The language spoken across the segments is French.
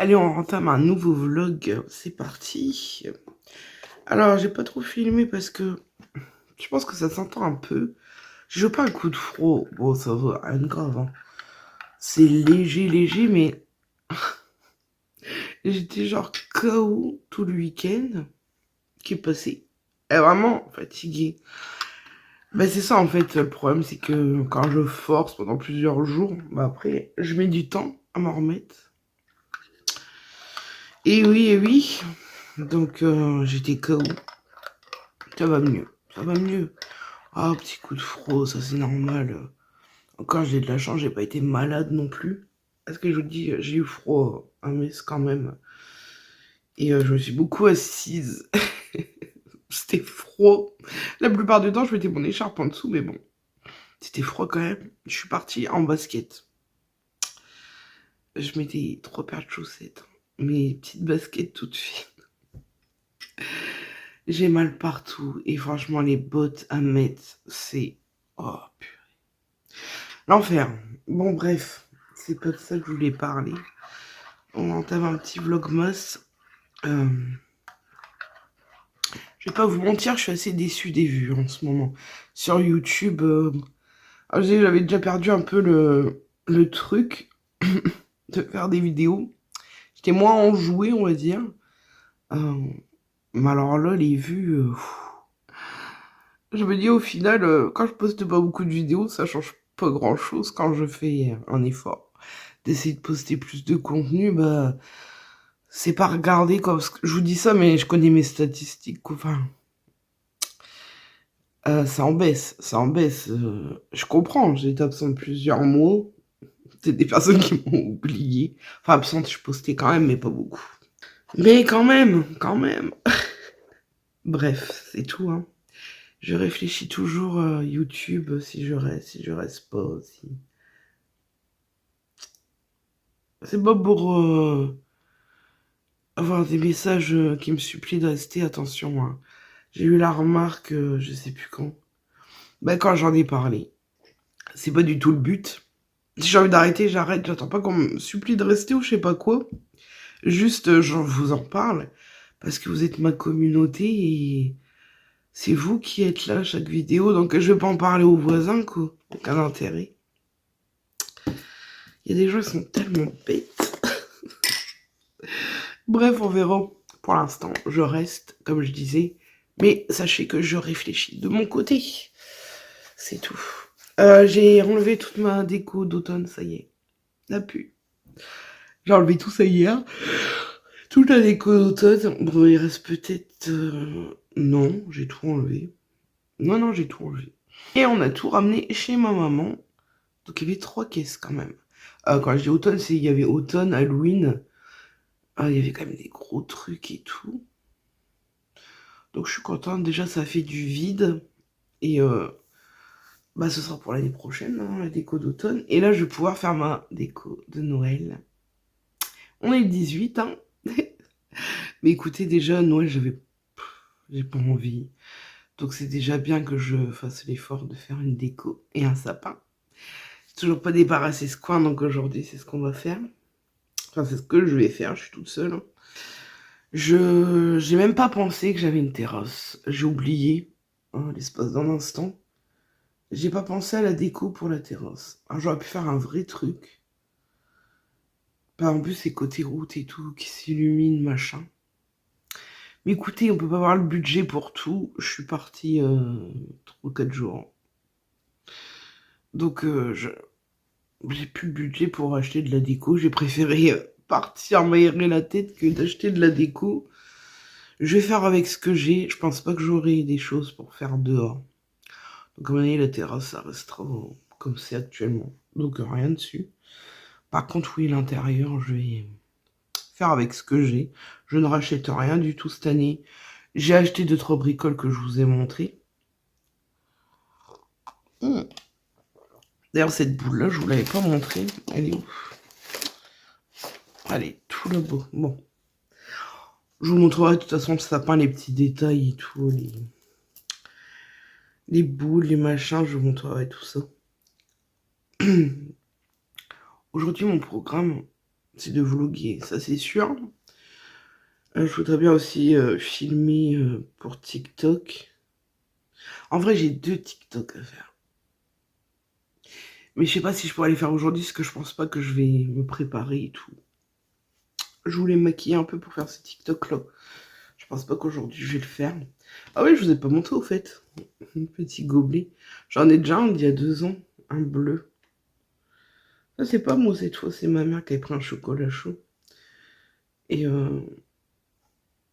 Allez, on entame un nouveau vlog, c'est parti. Alors, j'ai pas trop filmé parce que je pense que ça s'entend un peu. Je joue pas un coup de froid, bon ça va, rien de grave, hein. C'est léger, mais j'étais genre KO tout le week-end qui est passé. Et vraiment fatiguée. Bah c'est ça en fait, le problème c'est que quand je force pendant plusieurs jours, bah après je mets du temps à m'en remettre. Et oui, donc j'étais KO. Ça va mieux, ça va mieux. Ah, petit coup de froid, ça c'est normal. Encore, j'ai de la chance, j'ai pas été malade non plus. Parce que je vous dis, j'ai eu froid un mes quand même. Et je me suis beaucoup assise. C'était froid. La plupart du temps, je mettais mon écharpe en dessous, mais bon. C'était froid quand même. Je suis partie en basket. Je mettais 3 paires de chaussettes. Mes petites baskets toutes fines. J'ai mal partout. Et franchement, les bottes à mettre, c'est... Oh, purée. L'enfer. Bon, bref. C'est pas de ça que je voulais parler. On entame un petit vlogmas. Je vais pas vous mentir, je suis assez déçue des vues en ce moment. Sur YouTube, j'avais déjà perdu un peu le truc de faire des vidéos. J'étais moins enjouée, on va dire. Euh, mais alors là, les vues... je me dis au final, quand je poste pas beaucoup de vidéos, ça change pas grand-chose. Quand je fais un effort d'essayer de poster plus de contenu, bah... c'est pas regardé comme... Je vous dis ça, mais je connais mes statistiques, enfin... ça en baisse, ça en baisse. Je comprends, j'ai été absente plusieurs mois. C'est des personnes qui m'ont oublié. Enfin, absente, je postais quand même, mais pas beaucoup. Mais quand même, quand même. Bref, c'est tout, hein. Je réfléchis toujours YouTube, si je reste pas, si... C'est pas pour avoir des messages qui me supplient de rester, attention, hein. J'ai eu la remarque, je sais plus quand. Ben, quand j'en ai parlé. C'est pas du tout le but. Si j'ai envie d'arrêter, j'arrête. J'attends pas qu'on me supplie de rester ou je sais pas quoi. Juste, je vous en parle parce que vous êtes ma communauté et c'est vous qui êtes là à chaque vidéo. Donc, je vais pas en parler aux voisins, quoi. Aucun intérêt. Il y a des gens qui sont tellement bêtes. Bref, on verra. Pour l'instant, je reste, comme je disais. Mais sachez que je réfléchis de mon côté. C'est tout. J'ai enlevé toute ma déco d'automne, ça y est. La pu. J'ai enlevé tout ça hier. Toute la déco d'automne. Bon, il reste peut-être... Non, j'ai tout enlevé. Non, j'ai tout enlevé. Et on a tout ramené chez ma maman. Donc il y avait 3 caisses quand même. Quand je dis automne, c'est il y avait automne, Halloween. Il y avait quand même des gros trucs et tout. Donc je suis contente. Déjà, ça fait du vide. Et bah, ce sera pour l'année prochaine, hein, la déco d'automne. Et là, je vais pouvoir faire ma déco de Noël. On est le 18, hein. Mais écoutez, déjà, Noël, j'ai pas envie. Donc c'est déjà bien que je fasse l'effort de faire une déco et un sapin. J'ai toujours pas débarrassé ce coin, donc aujourd'hui, c'est ce qu'on va faire. Enfin, c'est ce que je vais faire, je suis toute seule, hein. J'ai même pas pensé que j'avais une terrasse. J'ai oublié, hein, l'espace d'un instant. J'ai pas pensé à la déco pour la terrasse. Alors j'aurais pu faire un vrai truc. Bah, en plus, c'est côté route et tout, qui s'illumine, machin. Mais écoutez, on peut pas avoir le budget pour tout. Je suis partie 3 ou 4 jours. Donc, j'ai plus le budget pour acheter de la déco. J'ai préféré partir m'aérer la tête que d'acheter de la déco. Je vais faire avec ce que j'ai. Je pense pas que j'aurai des choses pour faire dehors. Donc, à mon avis, la terrasse, ça restera comme c'est actuellement. Donc, rien dessus. Par contre, oui, l'intérieur, je vais faire avec ce que j'ai. Je ne rachète rien du tout cette année. J'ai acheté 2-3 bricoles que je vous ai montrées. D'ailleurs, cette boule-là, je vous l'avais pas montrée. Elle est où? Allez, tout là-bas. Bon. Je vous montrerai de toute façon le sapin, les petits détails et tout. Les boules, les machins, je vous montrerai tout ça. Aujourd'hui, mon programme, c'est de vloguer, ça c'est sûr. Je voudrais bien aussi filmer pour TikTok. En vrai, j'ai 2 TikTok à faire. Mais je sais pas si je pourrais les faire aujourd'hui, parce que je pense pas que je vais me préparer et tout. Je voulais me maquiller un peu pour faire ce TikTok-là. Je pense pas qu'aujourd'hui je vais le faire. Ah oui, je vous ai pas montré au fait. Un petit gobelet. J'en ai déjà un d'il y a 2 ans. Un bleu. Ça, c'est pas moi cette fois, c'est ma mère qui a pris un chocolat chaud. Et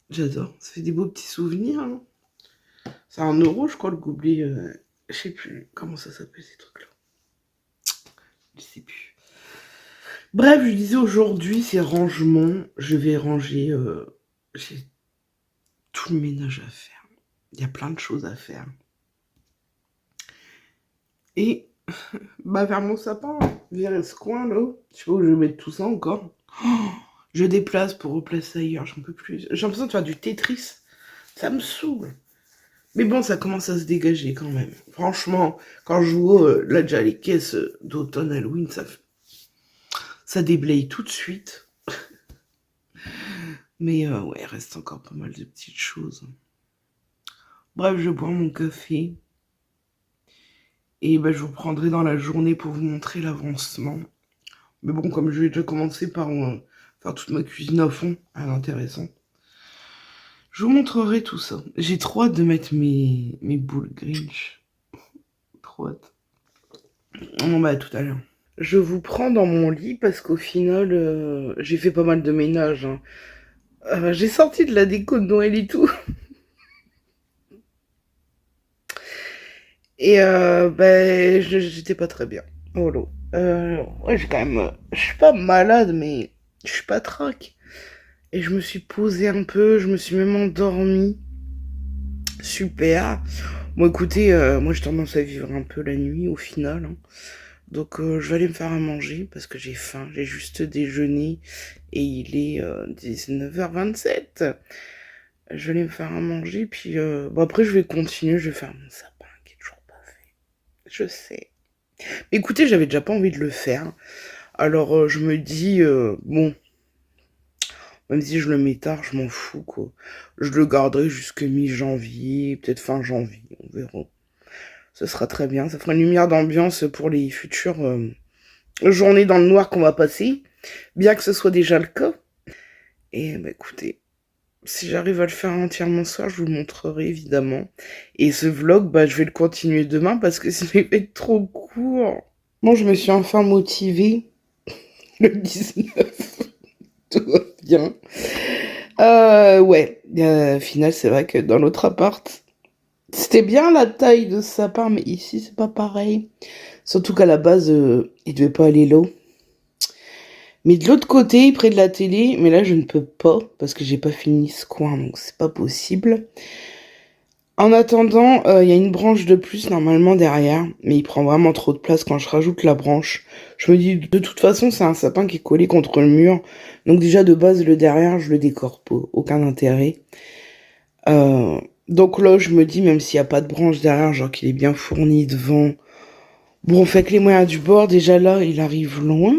j'adore. Ça fait des beaux petits souvenirs. Hein. C'est 1 €, je crois, le gobelet. Je sais plus comment ça s'appelle ces trucs-là. Je sais plus. Bref, je disais aujourd'hui, c'est rangement. Je vais ranger. J'ai tout le ménage à faire. Il y a plein de choses à faire. Et bah vers mon sapin, vers ce coin là. Je sais pas où je vais mettre tout ça encore. Oh, je déplace pour replacer ailleurs, j'en peux plus. J'ai l'impression de faire du Tetris. Ça me saoule. Mais bon, ça commence à se dégager quand même. Franchement, quand je vois là déjà les caisses d'automne Halloween, ça déblaye tout de suite. Mais ouais, il reste encore pas mal de petites choses. Bref, je bois mon café. Et bah, je vous reprendrai dans la journée pour vous montrer l'avancement. Mais bon, comme je vais déjà commencer par faire toute ma cuisine à fond, intéressant. Je vous montrerai tout ça. J'ai trop hâte de mettre mes boules Grinch. Trop hâte. Bon bah, à tout à l'heure. Je vous prends dans mon lit parce qu'au final, j'ai fait pas mal de ménage. Hein. J'ai sorti de la déco de Noël et tout. Et ben, j'étais pas très bien. Oh là. Ouais, j'ai quand même. Je suis pas malade, mais je suis pas trac. Et je me suis posée un peu, je me suis même endormie. Super. Bon, écoutez, moi j'ai tendance à vivre un peu la nuit au final. Hein. Donc je vais aller me faire à manger parce que j'ai faim. J'ai juste déjeuné et il est 19h27. Je vais aller me faire à manger, puis bon, après je vais continuer, je vais faire mon sapin qui est toujours pas fait. Je sais. Mais écoutez, j'avais déjà pas envie de le faire. Alors je me dis, bon, même si je le mets tard, je m'en fous, quoi. Je le garderai jusque mi-janvier, peut-être fin janvier, on verra. Ce sera très bien. Ça fera une lumière d'ambiance pour les futures journées dans le noir qu'on va passer. Bien que ce soit déjà le cas. Et bah écoutez, si j'arrive à le faire entièrement ce soir, je vous le montrerai évidemment. Et ce vlog, bah je vais le continuer demain parce que sinon il va être trop court. Bon, je me suis enfin motivée. Le 19. Tout va bien. Ouais, au final, c'est vrai que dans l'autre appart, c'était bien la taille de ce sapin, mais ici, c'est pas pareil. Surtout qu'à la base, il devait pas aller là. Mais de l'autre côté, près de la télé, mais là, je ne peux pas, parce que j'ai pas fini ce coin, donc c'est pas possible. En attendant, il y a une branche de plus normalement derrière, mais il prend vraiment trop de place quand je rajoute la branche. Je me dis, de toute façon, c'est un sapin qui est collé contre le mur. Donc déjà, de base, le derrière, je le décore pas. Aucun intérêt. Donc là, je me dis, même s'il n'y a pas de branche derrière, genre qu'il est bien fourni devant. Bon, on fait que les moyens du bord, déjà là, il arrive loin.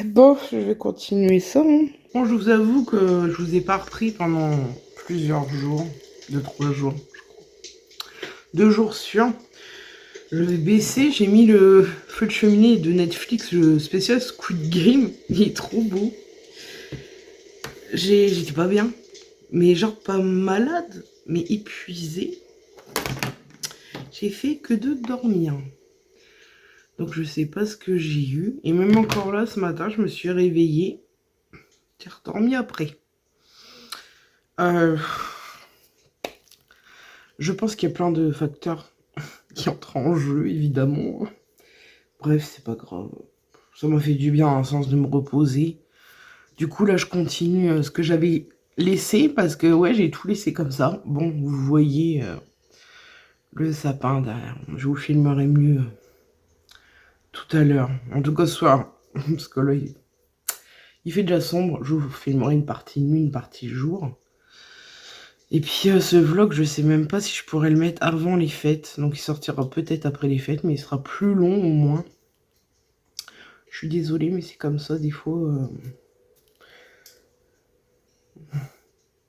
Bon, je vais continuer ça. Hein. Bon, je vous avoue que je vous ai pas repris pendant plusieurs jours. 2-3 jours. 2 jours sûrs. Je vais baisser, j'ai mis le feu de cheminée de Netflix, le spécial Squid Game. Il est trop beau. J'étais pas bien. Mais genre pas malade, mais épuisée. J'ai fait que de dormir. Donc je sais pas ce que j'ai eu. Et même encore là, ce matin, je me suis réveillée. J'ai redormi après. Je pense qu'il y a plein de facteurs qui entrent en jeu, évidemment. Bref, c'est pas grave. Ça m'a fait du bien, un sens de me reposer. Du coup, là, je continue ce que j'avais laissé, parce que, ouais, j'ai tout laissé comme ça. Bon, vous voyez le sapin derrière. Je vous filmerai mieux tout à l'heure. En tout cas, ce soir. Parce que là, il fait déjà sombre. Je vous filmerai une partie nuit, une partie jour. Et puis, ce vlog, je sais même pas si je pourrais le mettre avant les fêtes. Donc, il sortira peut-être après les fêtes, mais il sera plus long au moins. Je suis désolée, mais c'est comme ça, des fois.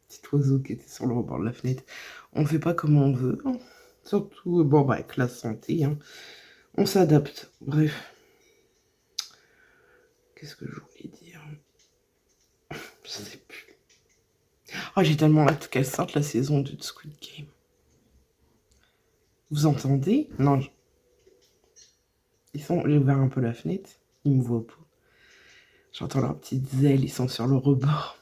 Petit oiseau qui était sur le rebord de la fenêtre. On ne fait pas comme on veut. Hein. Surtout, bon, bah, avec la santé. Hein. On s'adapte. Bref. Qu'est-ce que je voulais dire? Je sais plus. Oh, j'ai tellement hâte qu'elle sorte la saison de Squid Game. Vous entendez? Non. J'ai ouvert un peu la fenêtre. Ils me voient pas. J'entends leurs petites ailes. Ils sont sur le rebord.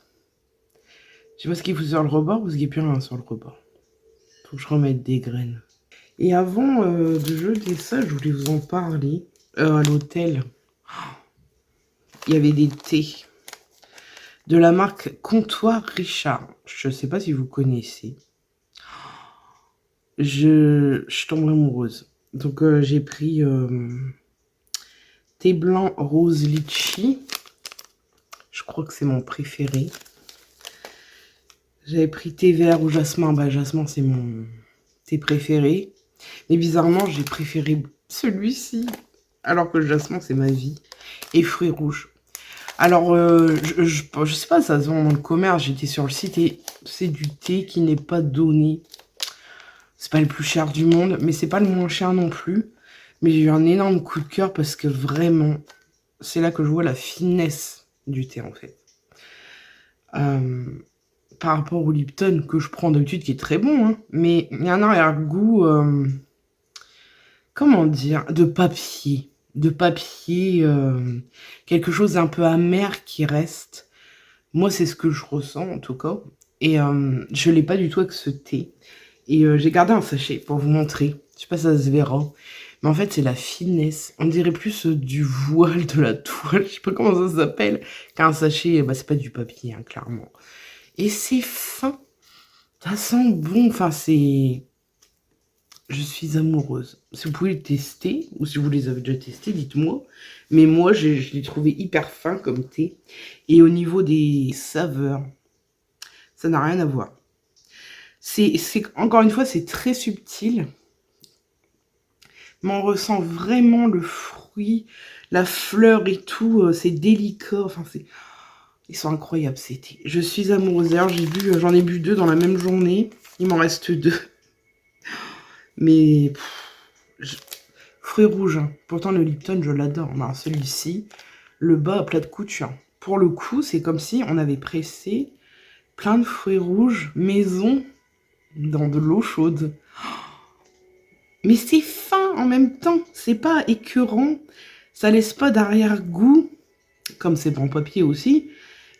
Je sais pas ce qu'il faut sur le rebord ou ce qu'il n'y a plus rien sur le rebord. Faut que je remette des graines. Et avant de jeter ça, je voulais vous en parler. À l'hôtel, il y avait des thés de la marque Comptoir Richard. Je ne sais pas si vous connaissez. Je tombe amoureuse. Donc j'ai pris thé blanc rose litchi. Je crois que c'est mon préféré. J'avais pris thé vert ou jasmin. Bah jasmin c'est mon thé préféré. Mais bizarrement j'ai préféré celui-ci. Alors que le jasmin c'est ma vie. Et fruits rouges. Alors, je sais pas, ça se vend dans le commerce, j'étais sur le site et c'est du thé qui n'est pas donné. C'est pas le plus cher du monde, mais c'est pas le moins cher non plus. Mais j'ai eu un énorme coup de cœur parce que vraiment, c'est là que je vois la finesse du thé en fait. Par rapport au Lipton que je prends d'habitude, qui est très bon, hein, mais il y a un arrière-goût, comment dire, de papier. Quelque chose d'un peu amer qui reste. Moi, c'est ce que je ressens, en tout cas. Et je l'ai pas du tout avec ce thé. Et j'ai gardé un sachet pour vous montrer. Je sais pas si ça se verra. Mais en fait, c'est la finesse. On dirait plus du voile, de la toile. Je sais pas comment ça s'appelle. Qu'un sachet, bah, c'est pas du papier, hein, clairement. Et c'est fin. Ça sent bon. Enfin, c'est... Je suis amoureuse. Si vous pouvez le tester, ou si vous les avez déjà testés, dites-moi. Mais moi, je l'ai trouvé hyper fin comme thé. Et au niveau des saveurs, ça n'a rien à voir. Encore une fois, c'est très subtil. Mais on ressent vraiment le fruit, la fleur et tout. C'est délicat. Enfin, ils sont incroyables, ces thés. Je suis amoureuse. D'ailleurs, j'en ai bu 2 dans la même journée. Il m'en reste 2. Mais... fruits rouges. Hein. Pourtant, le Lipton, je l'adore. Mais celui-ci, le bas à plat de couture. Pour le coup, c'est comme si on avait pressé plein de fruits rouges maison dans de l'eau chaude. Mais c'est fin en même temps. C'est pas écœurant. Ça laisse pas d'arrière-goût. Comme c'est bon papier aussi.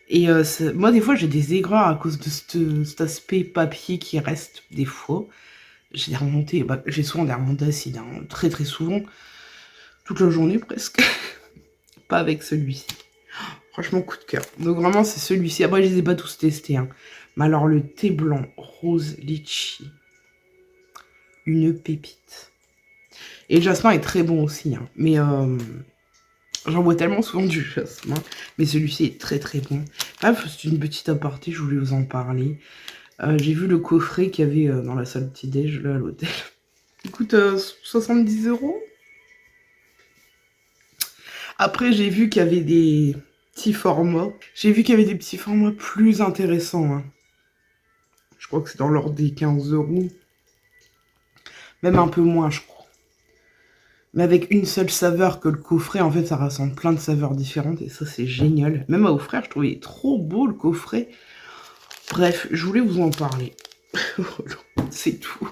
Et moi, des fois, j'ai des aigreurs à cause de cet aspect papier qui reste des fois. J'ai des remontées, bah, j'ai souvent des remontées acides, hein, très très souvent, toute la journée presque. Pas avec celui-ci. Franchement, coup de cœur. Donc vraiment, c'est celui-ci. Après, je les ai pas tous testés. Hein. Mais alors, le thé blanc rose litchi, une pépite. Et le jasmin est très bon aussi. Hein. Mais j'en bois tellement souvent du jasmin. Mais celui-ci est très très bon. Bref, c'est une petite aparté, je voulais vous en parler. J'ai vu le coffret qu'il y avait dans la salle petit-déj, là, à l'hôtel. Il coûte 70 €. Après, j'ai vu qu'il y avait des petits formats. J'ai vu qu'il y avait des petits formats plus intéressants. Hein. Je crois que c'est dans l'ordre des 15 €. Même un peu moins, je crois. Mais avec une seule saveur que le coffret, en fait, ça rassemble plein de saveurs différentes. Et ça, c'est génial. Même à offrir, je trouvais trop beau, le coffret. Bref, je voulais vous en parler. C'est tout.